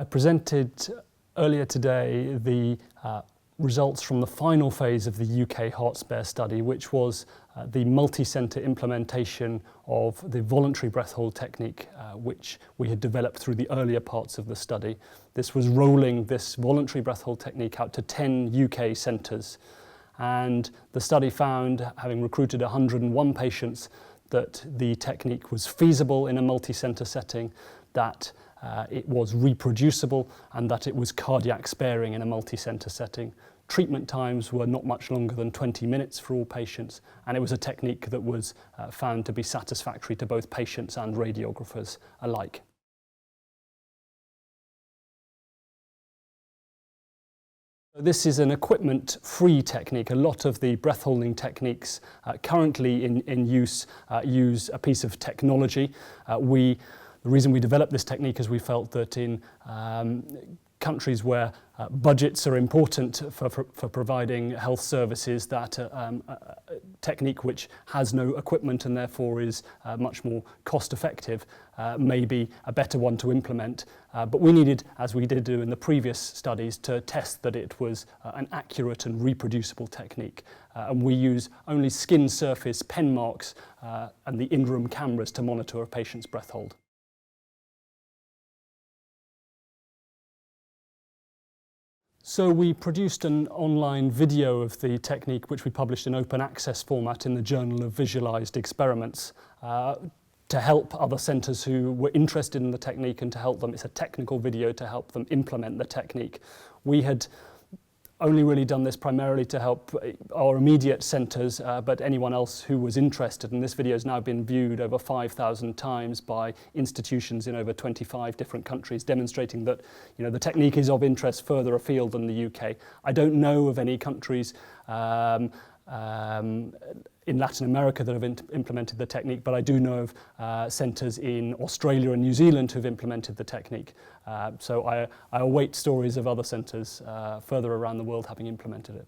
I presented earlier today the results from the final phase of the UK HeartSpare study, which was the multi-centre implementation of the voluntary breath hold technique, which we had developed through the earlier parts of the study. This was rolling this voluntary breath hold technique out to 10 UK centres, and the study found, having recruited 101 patients, that the technique was feasible in a multi-centre setting, that it was reproducible, and that it was cardiac sparing in a multi-centre setting. Treatment times were not much longer than 20 minutes for all patients, and it was a technique that was found to be satisfactory to both patients and radiographers alike. This is an equipment-free technique. A lot of the breath-holding techniques currently in use use a piece of technology. The reason we developed this technique is we felt that in countries where budgets are important for providing health services, that technique which has no equipment and therefore is much more cost-effective may be a better one to implement. But we needed, as we did do in the previous studies, to test that it was an accurate and reproducible technique. And we use only skin surface pen marks and the in-room cameras to monitor a patient's breath hold. So we produced an online video of the technique, which we published in open access format in the Journal of Visualized Experiments, to help other centres who were interested in the technique and to help them. It's a technical video to help them implement the technique. We had only really done this primarily to help our immediate centres, but anyone else who was interested. And this video has now been viewed over 5,000 times by institutions in over 25 different countries, demonstrating that, you know, the technique is of interest further afield than the UK. I don't know of any countries in Latin America that have implemented the technique, but I do know of centres in Australia and New Zealand who've implemented the technique. So I await stories of other centres further around the world having implemented it.